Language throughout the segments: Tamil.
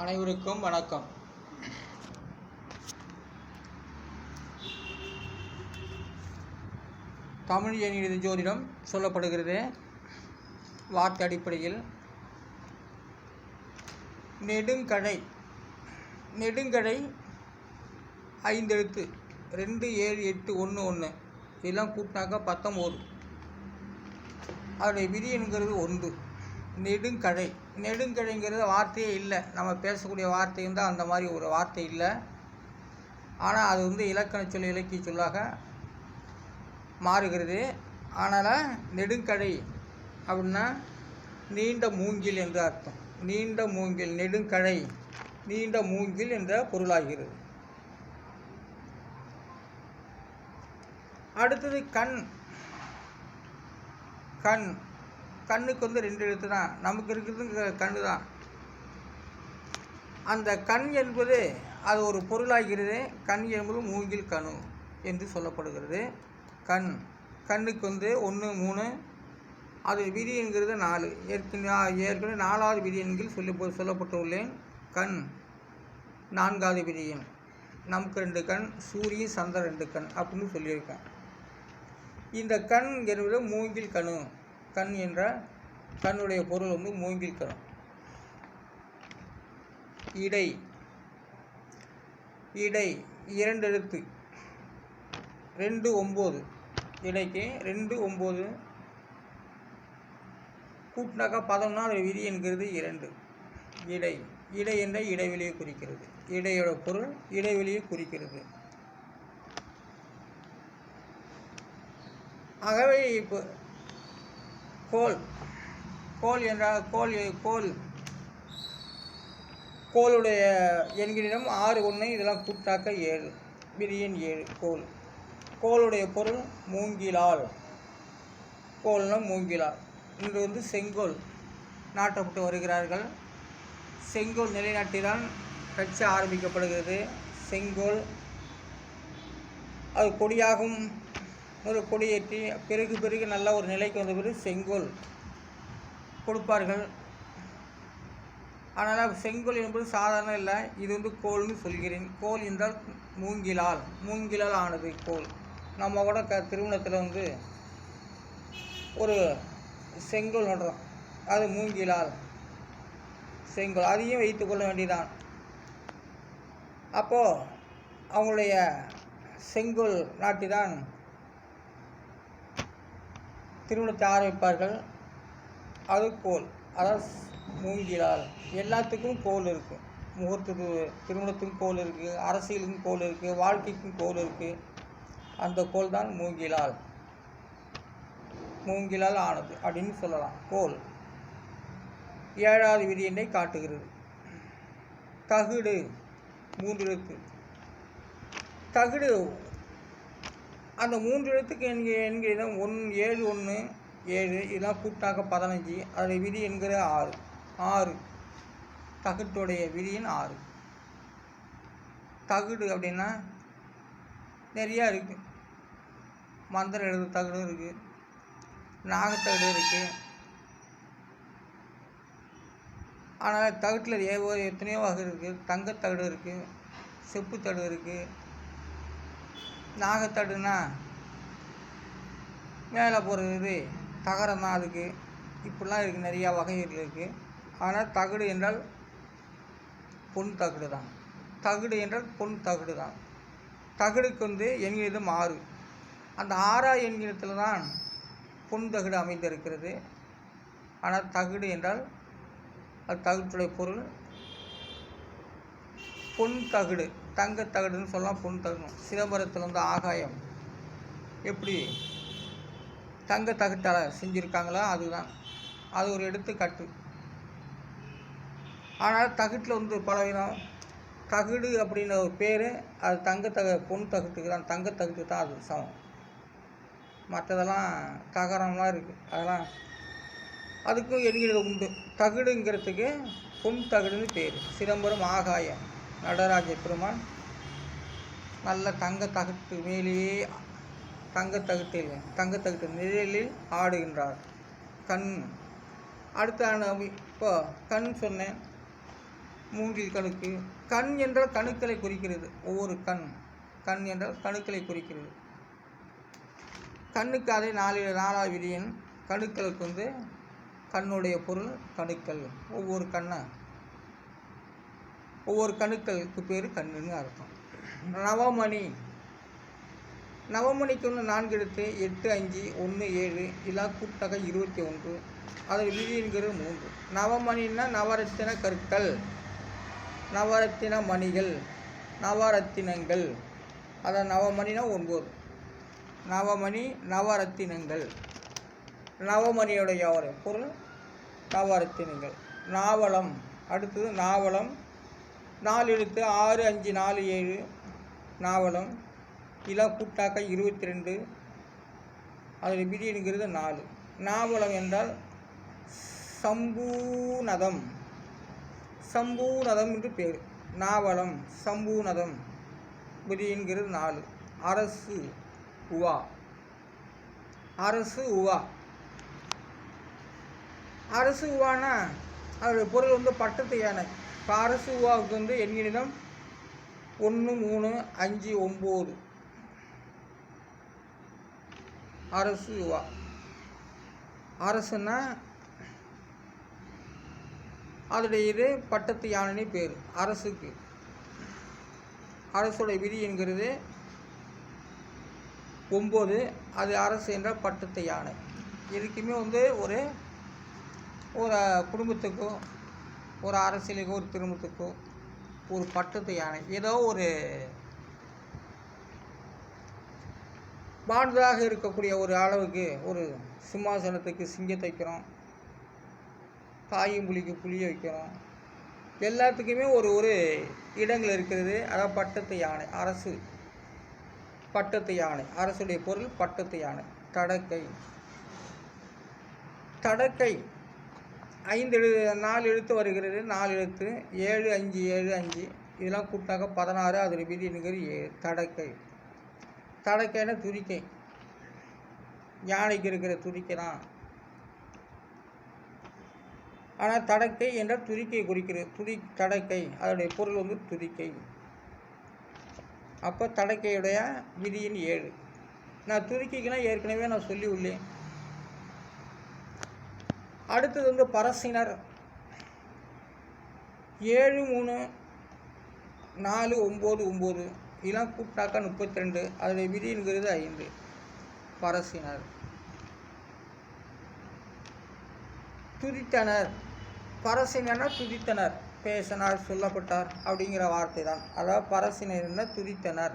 அனைவருக்கும் வணக்கம். தமிழ் எண்ணியது ஜோதிடம் சொல்லப்படுகிறது. வார்த்தை அடிப்படையில் நெடுங்கடை 5 எழுத்து 2 7 8 1 1 இதெல்லாம் கூட்டினாக்கா 19. அதனுடைய விதி என்கிறது 1. நெடுங்கடைங்கிறது வார்த்தையே இல்லை. நம்ம பேசக்கூடிய வார்த்தையும் தான் அந்த மாதிரி ஒரு வார்த்தை இல்லை. ஆனால் அது இலக்கண சொல் இலக்கிய சொல்லாக மாறுகிறது. ஆனால் நெடுங்கடை அப்படின்னா நீண்ட மூங்கில் என்று அர்த்தம். நீண்ட மூங்கில், நெடுங்கடை நீண்ட மூங்கில் என்ற பொருளாகிறது. அடுத்தது கண்ணுக்கு 2 எழுத்து தான். நமக்கு இருக்கிறது கண்ணு தான். அந்த கண் என்பது அது ஒரு பொருளாகிறது. கண் என்பது மூங்கில் கணு என்று சொல்லப்படுகிறது. கண்ணுக்கு 1 3 அது விதி என்கிறது 4. ஏற்கனவே 4வது விதி எண்கள் சொல்லப்பட்டுள்ளேன். கண் 4வது விதி எண். நமக்கு 2 கண், சூரியன் சந்திரன் 2 கண் அப்படின்னு சொல்லியிருக்கேன். இந்த கண் என்பது மூங்கில் கணு. கண் என்ற கண்ணுடைய பொருள் மூங்கில் கணு. இடை 2 எழுத்து 2 9. இடைக்கு 2 9 கூட்டினாக்கா 14. விதி என்கிறது 2. இடை என்ற இடைவெளியை குறிக்கிறது. இடையோட பொருள் இடைவெளியை குறிக்கிறது. ஆகவே இப்போ கோல் என்றால் கோளுடைய என்கிறம் 6 1 இதெல்லாம் கூட்டாக்க 7. விதியன் 7. கோளுடைய பொருள் மூங்கிலால். கோல்னா மூங்கிலால். இன்று செங்கோல் நாட்டப்பட்டு வருகிறார்கள். செங்கோல் நிலைநாட்டிதான் கட்சி ஆரம்பிக்கப்படுகிறது. செங்கோல் அது கொடியாகும். ஒரு கொடியேற்றி பிறகு நல்ல ஒரு நிலைக்கு வந்த பிறகு செங்கோல் கொடுப்பார்கள். ஆனால் செங்கோல் என்பது சாதாரண இல்லை. இது கோல்னு சொல்கிறேன். கோல் என்றால் மூங்கிலால் ஆனது கோல். நம்ம கூட திருமணத்தில் ஒரு செங்கோல் நடுறோம். அது மூங்கிலால் செங்கோல். அதையும் வைத்து கொள்ள வேண்டியதான். அப்போது அவங்களுடைய செங்கோல் நாட்டி தான் திருமணத்தை ஆரம்பிப்பார்கள். அது கோல், அதாவது மூங்கிலால். எல்லாத்துக்கும் கோல் இருக்குது. முகூர்த்தத்துக்கு, திருமணத்துக்கும் கோல் இருக்குது, அரசியலுக்கும் கோல் இருக்குது, வாழ்க்கைக்கும் கோல் இருக்குது. அந்த கோல் தான் மூங்கிலால் ஆனது அப்படின்னு சொல்லலாம். கோல் 7வது விதி எண்ணை காட்டுகிறது. தகுடு 3 எழுத்து. தகுடு அந்த 3 எழுத்துக்கு என்கிறதும் 7 1 7 இதெல்லாம் கூட்டாக்க 15. அதோடைய விதி என்கிற 6. தகுட்டுடைய விதியின் 6. தகுடு அப்படின்னா நிறையா இருக்குது. மந்திரம் எழுது தகுடும் இருக்குது, நாகத்தகுடு இருக்குது. ஆனால் தகுட்டில் எத்தனையோ வகை இருக்குது. தங்கத்தகுடு இருக்குது, செப்புத்தடு இருக்குது. நாகத்தடுனா மேலே போகிறது தகரம் தான். அதுக்கு இப்படிலாம் இருக்குது. நிறையா வகைகள் இருக்குது. ஆனால் தகுடு என்றால் பொன் தகுடு தான். தகுடுக்கு எண்கிணம் 6. அந்த 6வது எண்கிணத்தில் தான் பொன் தகுடு அமைந்திருக்கிறது. ஆனால் தகுடு என்றால் அது தகுட்டுடைய பொருள் பொன் தகுடு. தங்கத்தகுடுன்னு சொல்லலாம், பொன் தகுடு. சிதம்பரத்தில் ஆகாயம் எப்படி தங்க தகுட்டால் செஞ்சுருக்காங்களோ அதுதான். அது ஒரு எடுத்துக்காட்டு. ஆனால் தகுட்டில் பலவிதம். தகுடு அப்படின்ற ஒரு பேர் அது பொன் தகுட்டுக்கு தான். தங்கத்தகுட்டு தான் அது சமம். மற்றதெல்லாம் தகரம்லாம் இருக்குது. அதெல்லாம் அதுக்கும் எண்கிறது உண்டு. தகுடுங்கிறதுக்கு பொன் தகுடுன்னு பேர். சிதம்பரம் ஆகாயம் நடராஜ பெருமான் நல்ல தங்கத்தகுட்டு மேலேயே தங்கத்தகுட்டு நிழலில் ஆடுகின்றார். கண் அடுத்த இப்போ கண் சொன்னேன். மூங்கில் கணுக்கு. கண் என்றால் கணுக்களை குறிக்கிறது. ஒவ்வொரு கண் என்றால் கணுக்களை குறிக்கிறது. கண்ணுக்கு அதே நாலாவது விதியின் கணுக்களுக்கு வந்து கண்ணுடைய பொருள் கணுக்கள். ஒவ்வொரு கணுக்களுக்கு பேர் கண்ணுன்னு அர்த்தம். நவமணிக்கு வந்து 4 எழுத்து 8 5 1 7 இலா கூட்டக 21. அதில் விதிங்கிறது 3. நவமணின்னா நவரத்தின கற்கள், நவரத்தின மணிகள், நவரத்தினங்கள். அதான் நவமணினா 9. நவமணி நவரத்தினங்கள். நவமணியுடைய பொருள் நவரத்தினங்கள். நாவலம். அடுத்தது நாவலம் 4 எழுத்து 6 5 4 7 நாவலம் இலா கூட்டாக்க 22. அதில் விதிங்கிறது 4. நாவலம் என்றால் சம்பூநதம் என்று பேர். நாவலம் சம்பூநதம் விதிங்கிறது 4. அரசு உவா. அரசு உவானா அதோடைய பொருள் வந்து பட்டத்து யானை. இப்போ அரசு உவாவுக்கு வந்து எண்ணிடம் 1 3 5 9. அரசு உவா. அரசுன்னா அதோடைய இது பட்டத்து யானைன்னு பேர் அரசுக்கு. அரசுடைய விதி என்கிறது 9. அது அரசு என்றால் பட்டத்து யானை. இதுக்குமே வந்து ஒரு குடும்பத்துக்கோ ஒரு அரசியலுக்கோ ஒரு திருமணத்துக்கோ ஒரு பட்டத்து யானை ஏதோ ஒரு பாண்டதாக இருக்கக்கூடிய ஒரு அளவுக்கு ஒரு சிம்மாசனத்துக்கு சிங்கத்தை வைக்கிறோம், தாயும் புளியை வைக்கிறோம். எல்லாத்துக்குமே ஒரு இடங்கள் இருக்கிறது. அதான் பட்டத்து யானை. அரசு பட்டத்து யானை. அரசுடைய பொருள் பட்டத்து யானை. தடக்கை 4 எழுத்து வருகிறது. 4 எழுத்து 7 5 7 5 இதெல்லாம் கூட்டாக 16. அதில் விதிங்கிறது 7. தடக்கைன்னா துதிக்கை. யானைக்கு இருக்கிற துதிக்கை தான். ஆனால் தடக்கை என்றால் துதிக்கை குறிக்கிறது. தடக்கை அதோடைய பொருள் வந்து துதிக்கை. அப்போ தடக்கையுடைய விதியின் 7. நான் துதிக்கைக்குன்னா ஏற்கனவே நான் சொல்லி உள்ளேன். அடுத்தது வந்து பரசினர் 7 3 4 9 9 இதெல்லாம் கூட்டாக்கா 32. அதோடைய விதிங்கிறது 5. பரசினர். துதித்தனர். பரசினர்னா துதித்தனர், பேசினார், சொல்லப்பட்டார் அப்படிங்கிற வார்த்தை தான். அதாவது பரசினர் துதித்தனர்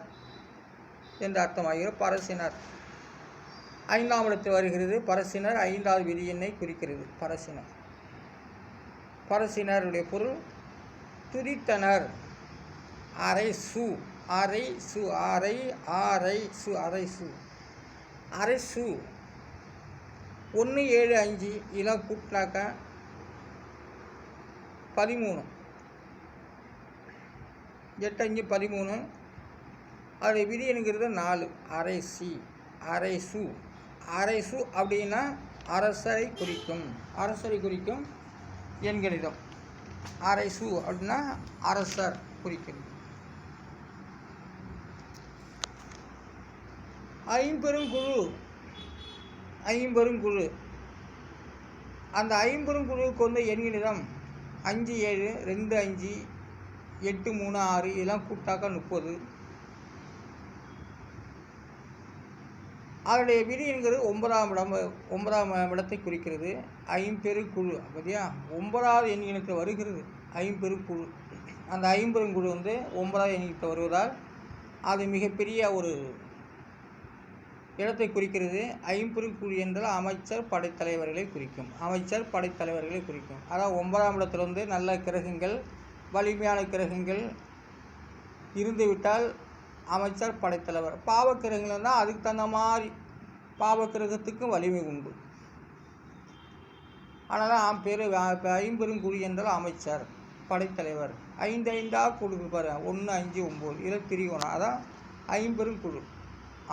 என்று அர்த்தமாகிற பரசினர் 5ஆம் இடத்தில் வருகிறது. பரசினர் 5வது விதி எண்ணை குறிக்கிறது. பரசினருடைய பொருள் துதித்தனர். அரைசு 1 7 5 இதெல்லாம் கூட்டினாக்க 13. 8 5 13. அதோடைய விதி என்கிறது 4. அரைசு அப்படின்னா அரசரை குறிக்கும் எண்கணிதம். அரைசு அப்படின்னா அரசர் குறிக்கிறது. ஐம்பெருங்குழு. அந்த ஐம்பெருங்குழுவுக்கு வந்து எண்கணிதம் 5 7 2 5 8 3 6 இதெல்லாம் கூட்டாக்க 30. அதனுடைய விதி என்கிறது 9ஆம் இடத்தை குறிக்கிறது. ஐம்பெருங்குழு அப்படியா 9வது எண்ணினத்தில் வருகிறது ஐம்பெருங்குழு. அந்த ஐம்பெருங்குழு வந்து 9வது எண்ணினத்தில் வருவதால் அது மிகப்பெரிய ஒரு இடத்தை குறிக்கிறது. ஐம்பெருங்குழு என்றால் அமைச்சர் படைத்தலைவர்களை குறிக்கும். அதாவது 9ஆம் இடத்துல வந்து நல்ல கிரகங்கள், வலிமையான கிரகங்கள் இருந்துவிட்டால் அமைச்சர் படைத்தலைவர். பாவக்கிரகங்கள் தான் அதுக்கு தகுந்த மாதிரி பாவக்கிரகத்துக்கும் வலிமை உண்டு. ஆனால் பேர் ஐம்பெருங்குழு என்றால் அமைச்சர் படைத்தலைவர். 5 5ஆக கொடுக்கு பாரு 1 5 9 இதில் திரிகோணம். அதான் ஐம்பெருங்குழு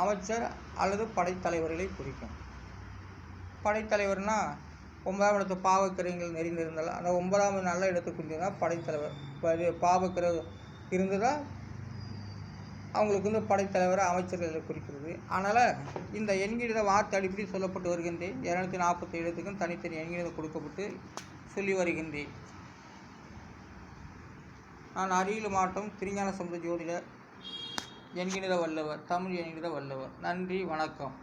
அமைச்சர் அல்லது படைத்தலைவர்களை குறிக்கும். படைத்தலைவர்னால் 9ஆம் இடத்து பாவக்கிரகங்கள் நிறைந்திருந்தால் அந்த 9ஆம் நல்ல இடத்துக்கு குறிந்ததுனால் படைத்தலைவர். பாவக்கிரகம் இருந்ததால் அவங்களுக்கு வந்து படைத்தலைவர் அமைச்சர்களை குறிக்கிறது. அதனால் இந்த எண்கணித வார்த்தை அடிப்படை சொல்லப்பட்டு வருகின்றேன். 247 இடத்துக்கும் தனித்தனி எண்கணிதம் கொடுக்கப்பட்டு சொல்லி வருகின்றேன். நான் அரியலூர் மாவட்டம் திருஞான சம்பந்த ஜோதிடர், எண்கணித வல்லவர், தமிழ் எண்கணித வல்லவர். நன்றி, வணக்கம்.